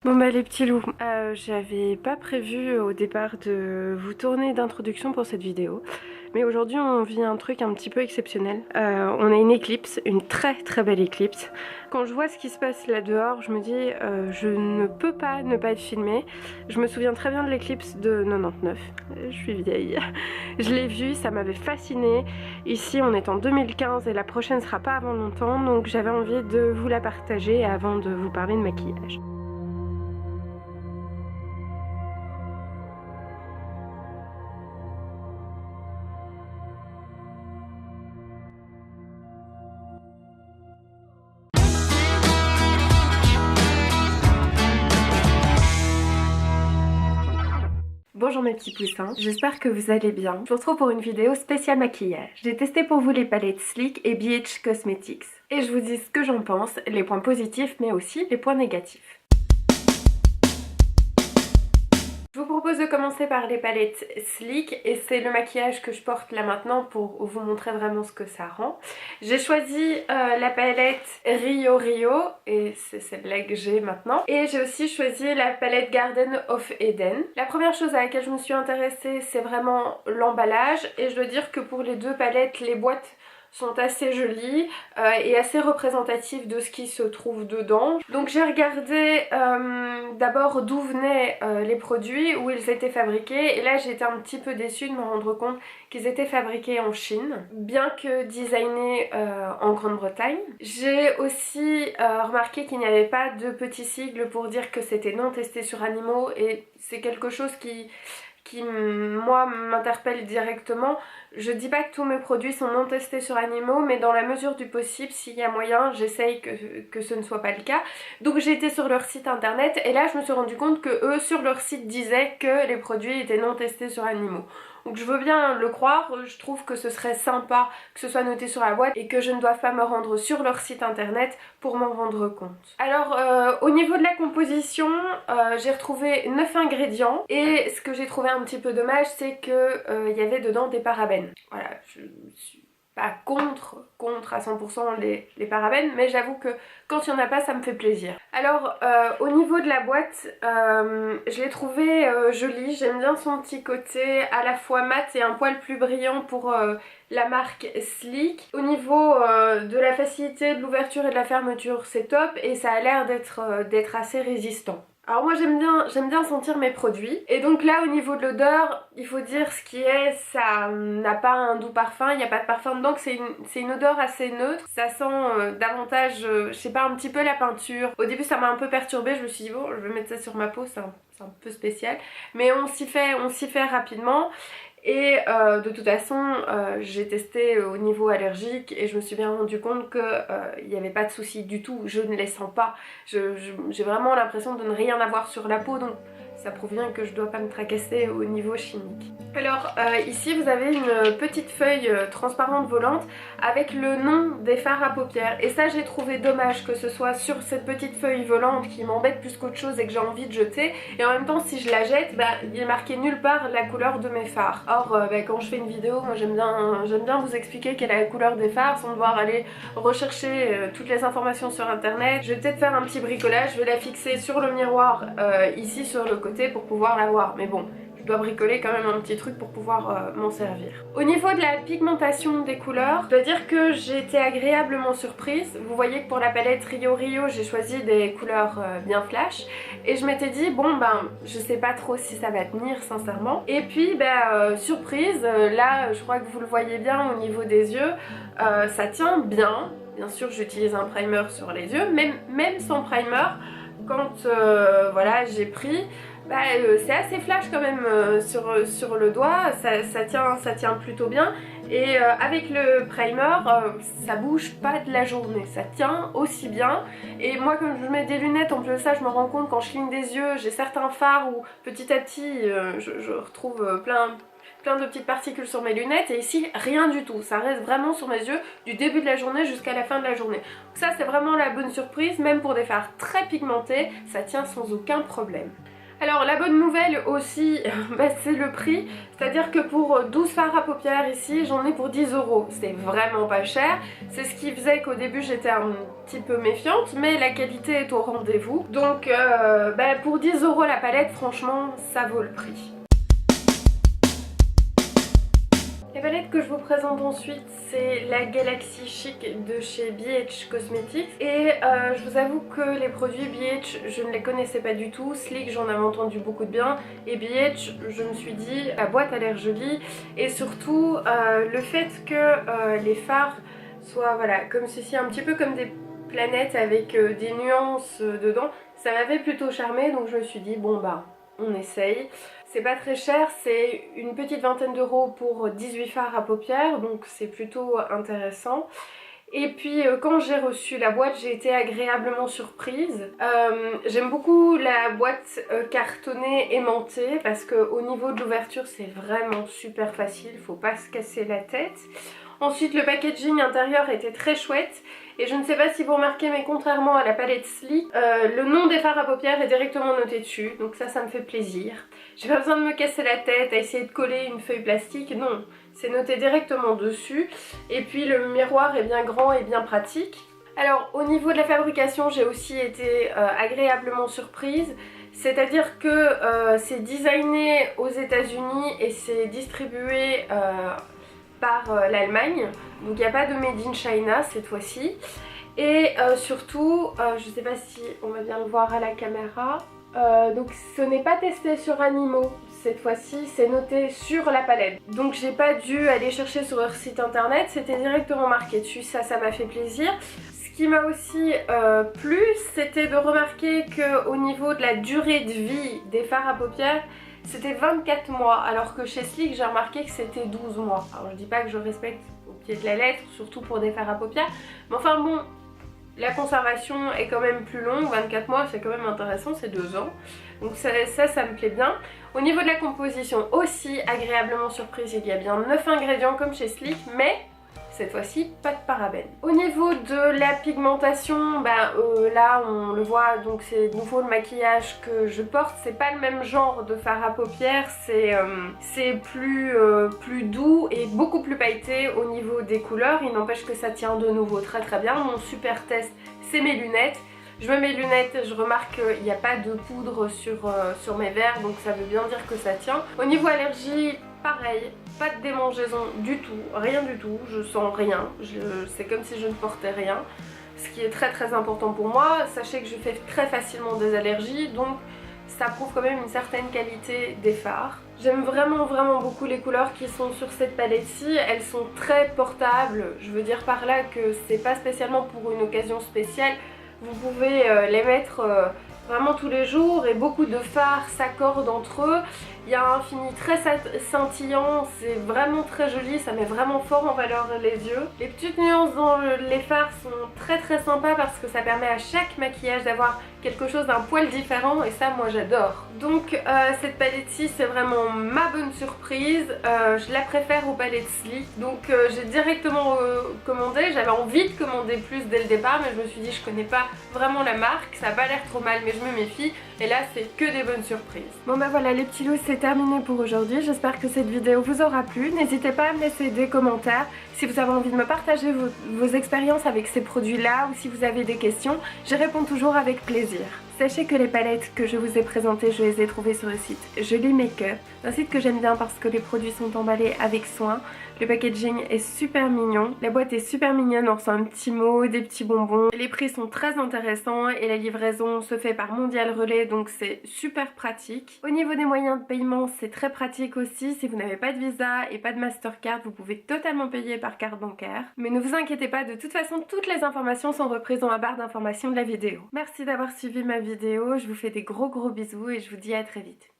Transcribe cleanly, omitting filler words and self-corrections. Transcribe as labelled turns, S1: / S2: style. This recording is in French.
S1: Bon bah les petits loups, j'avais pas prévu au départ de vous tourner d'introduction pour cette vidéo, mais aujourd'hui on vit un truc un petit peu exceptionnel. On a une éclipse, une très belle éclipse. Quand je vois ce qui se passe là dehors, je me dis je ne peux pas ne pas être filmée. Je me souviens très bien de l'éclipse de 99, je suis vieille. Je l'ai vue, ça m'avait fascinée. Ici on est en 2015 et la prochaine sera pas avant longtemps, donc j'avais envie de vous la partager avant de vous parler de maquillage. Bonjour mes petits poussins, j'espère que vous allez bien. Je vous retrouve pour une vidéo spéciale maquillage. J'ai testé pour vous les palettes Sleek et BH Cosmetics. Et je vous dis ce que j'en pense, les points positifs mais aussi les points négatifs. Je vous propose de commencer par les palettes Sleek et c'est le maquillage que je porte là maintenant pour vous montrer vraiment ce que ça rend. J'ai choisi la palette Rio Rio et c'est celle-là que j'ai maintenant. Et j'ai aussi choisi la palette Garden of Eden. La première chose à laquelle je me suis intéressée, c'est vraiment l'emballage et je dois dire que pour les deux palettes, les boîtes sont assez jolies et assez représentatives de ce qui se trouve dedans. Donc j'ai regardé d'abord d'où venaient les produits, où ils étaient fabriqués, et là j'ai été un petit peu déçue de me rendre compte qu'ils étaient fabriqués en Chine, bien que designés en Grande-Bretagne. J'ai aussi remarqué qu'il n'y avait pas de petits sigles pour dire que c'était non testé sur animaux, et c'est quelque chose qui moi m'interpelle directement. Je dis pas que tous mes produits sont non testés sur animaux, mais dans la mesure du possible, s'il y a moyen, j'essaye que ce ne soit pas le cas. Donc j'ai été sur leur site internet et là je me suis rendu compte que eux sur leur site disaient que les produits étaient non testés sur animaux. Donc je veux bien le croire, je trouve que ce serait sympa que ce soit noté sur la boîte et que je ne doive pas me rendre sur leur site internet pour m'en rendre compte. Alors au niveau de la composition, j'ai retrouvé 9 ingrédients et ce que j'ai trouvé un petit peu dommage, c'est que y avait dedans des parabènes. Voilà, je suis pas contre à 100% les parabènes, mais j'avoue que quand il n'y en a pas, ça me fait plaisir. Alors au niveau de la boîte, je l'ai trouvée jolie, j'aime bien son petit côté à la fois mat et un poil plus brillant pour la marque Sleek. Au niveau de la facilité de l'ouverture et de la fermeture, c'est top et ça a l'air d'être assez résistant. Alors moi j'aime bien sentir mes produits et donc là au niveau de l'odeur, il faut dire ce qui est, ça n'a pas un doux parfum, il n'y a pas de parfum dedans, que c'est une odeur assez neutre. Ça sent davantage, je sais pas, un petit peu la peinture. Au début ça m'a un peu perturbée, je me suis dit bon je vais mettre ça sur ma peau, c'est un peu spécial, mais on s'y fait rapidement. Et de toute façon j'ai testé au niveau allergique et je me suis bien rendu compte qu'il n'y avait pas de souci du tout, je ne les sens pas, j'ai vraiment l'impression de ne rien avoir sur la peau, donc ça prouve bien que je dois pas me tracasser au niveau chimique. Alors ici vous avez une petite feuille transparente volante avec le nom des fards à paupières et ça j'ai trouvé dommage que ce soit sur cette petite feuille volante qui m'embête plus qu'autre chose et que j'ai envie de jeter, et en même temps si je la jette, il est marqué nulle part la couleur de mes fards. Or quand je fais une vidéo, moi j'aime bien vous expliquer quelle est la couleur des fards sans devoir aller rechercher toutes les informations sur internet. Je vais peut-être faire un petit bricolage, je vais la fixer sur le miroir ici sur le côté pour pouvoir la voir, mais bon, je dois bricoler quand même un petit truc pour pouvoir m'en servir. Au niveau de la pigmentation des couleurs, je dois dire que j'ai été agréablement surprise. Vous voyez que pour la palette Rio Rio, j'ai choisi des couleurs bien flash et je m'étais dit bon je sais pas trop si ça va tenir sincèrement. Et puis surprise, là je crois que vous le voyez bien au niveau des yeux, ça tient bien. Bien sûr j'utilise un primer sur les yeux, même sans primer, quand voilà j'ai pris, c'est assez flash quand même sur le doigt, ça tient plutôt bien. Et avec le primer, ça bouge pas de la journée, ça tient aussi bien. Et moi comme je mets des lunettes, en plus de ça je me rends compte quand je cligne des yeux, j'ai certains fards où petit à petit je retrouve plein de petites particules sur mes lunettes, et ici rien du tout, ça reste vraiment sur mes yeux du début de la journée jusqu'à la fin de la journée. Donc ça c'est vraiment la bonne surprise, même pour des fards très pigmentés, ça tient sans aucun problème. Alors la bonne nouvelle aussi, bah, c'est le prix, c'est-à-dire que pour 12 fards à paupières ici, j'en ai pour 10 €. C'est vraiment pas cher, c'est ce qui faisait qu'au début j'étais un petit peu méfiante, mais la qualité est au rendez-vous. Donc bah, pour 10 € la palette, franchement, ça vaut le prix. La palette que je vous présente ensuite, c'est la Galaxy Chic de chez BH Cosmetics. Et je vous avoue que les produits BH, je ne les connaissais pas du tout. Sleek, j'en avais entendu beaucoup de bien. Et BH, je me suis dit, la boîte a l'air jolie. Et surtout, le fait que les fards soient voilà, comme ceci, un petit peu comme des planètes avec des nuances dedans, ça m'avait plutôt charmé. Donc je me suis dit, bon bah, on essaye. C'est pas très cher, c'est une petite vingtaine d'euros pour 18 fards à paupières, donc c'est plutôt intéressant. Et puis quand j'ai reçu la boîte, j'ai été agréablement surprise. J'aime beaucoup la boîte cartonnée aimantée parce qu'au niveau de l'ouverture c'est vraiment super facile, faut pas se casser la tête. Ensuite le packaging intérieur était très chouette. Et je ne sais pas si vous remarquez, mais contrairement à la palette Sleek, le nom des fards à paupières est directement noté dessus. Donc ça me fait plaisir. J'ai pas besoin de me casser la tête à essayer de coller une feuille plastique, non. C'est noté directement dessus. Et puis le miroir est bien grand et bien pratique. Alors au niveau de la fabrication, j'ai aussi été agréablement surprise. C'est-à-dire que c'est designé aux États-Unis et c'est distribué par l'Allemagne, donc il n'y a pas de made in China cette fois-ci. Et surtout, je sais pas si on va bien le voir à la caméra, donc ce n'est pas testé sur animaux cette fois-ci, c'est noté sur la palette. Donc j'ai pas dû aller chercher sur leur site internet, c'était directement marqué dessus, ça m'a fait plaisir. Ce qui m'a aussi plu, c'était de remarquer qu'au niveau de la durée de vie des fards à paupières, c'était 24 mois, alors que chez Sleek, j'ai remarqué que c'était 12 mois. Alors je dis pas que je respecte au pied de la lettre, surtout pour des fards à paupières, mais enfin bon, la conservation est quand même plus longue, 24 mois c'est quand même intéressant, c'est 2 ans. Donc ça me plaît bien. Au niveau de la composition aussi, agréablement surprise, il y a bien 9 ingrédients comme chez Sleek, mais cette fois-ci pas de parabènes. Au niveau de la pigmentation, là on le voit, donc c'est de nouveau le maquillage que je porte, c'est pas le même genre de fard à paupières, c'est plus doux et beaucoup plus pailleté au niveau des couleurs. Il n'empêche que ça tient de nouveau très très bien. Mon super test, c'est mes lunettes. Je mets mes lunettes, je remarque qu'il n'y a pas de poudre sur mes verres, donc ça veut bien dire que ça tient. Au niveau allergie, pareil, pas de démangeaison du tout, rien du tout, je sens rien, c'est comme si je ne portais rien, ce qui est très très important pour moi. Sachez que je fais très facilement des allergies, donc ça prouve quand même une certaine qualité des fards. J'aime vraiment beaucoup les couleurs qui sont sur cette palette-ci, elles sont très portables, je veux dire par là que c'est pas spécialement pour une occasion spéciale, vous pouvez les mettre vraiment tous les jours et beaucoup de fards s'accordent entre eux. Il y a un fini très scintillant, c'est vraiment très joli, ça met vraiment fort en valeur les yeux. Les petites nuances dans les fards sont très très sympas parce que ça permet à chaque maquillage d'avoir quelque chose d'un poil différent et ça moi j'adore. Donc cette palette-ci c'est vraiment ma bonne surprise, je la préfère aux palettes Sleek. Donc j'ai directement commandé, j'avais envie de commander plus dès le départ mais je me suis dit je connais pas vraiment la marque, ça a pas l'air trop mal mais je me méfie et là c'est que des bonnes surprises. Bon bah voilà les petits loups, c'est terminé pour aujourd'hui, j'espère que cette vidéo vous aura plu. N'hésitez pas à me laisser des commentaires si vous avez envie de me partager vos expériences avec ces produits là ou si vous avez des questions, je réponds toujours avec plaisir. Sachez que les palettes que je vous ai présentées, je les ai trouvées sur le site Jolie Makeup, un site que j'aime bien parce que les produits sont emballés avec soin. Le packaging est super mignon, la boîte est super mignonne, on reçoit un petit mot, des petits bonbons. Les prix sont très intéressants et la livraison se fait par Mondial Relais, donc c'est super pratique. Au niveau des moyens de paiement, c'est très pratique aussi. Si vous n'avez pas de Visa et pas de Mastercard, vous pouvez totalement payer par carte bancaire. Mais ne vous inquiétez pas, de toute façon, toutes les informations sont reprises dans la barre d'information de la vidéo. Merci d'avoir suivi ma vidéo, je vous fais des gros bisous et je vous dis à très vite.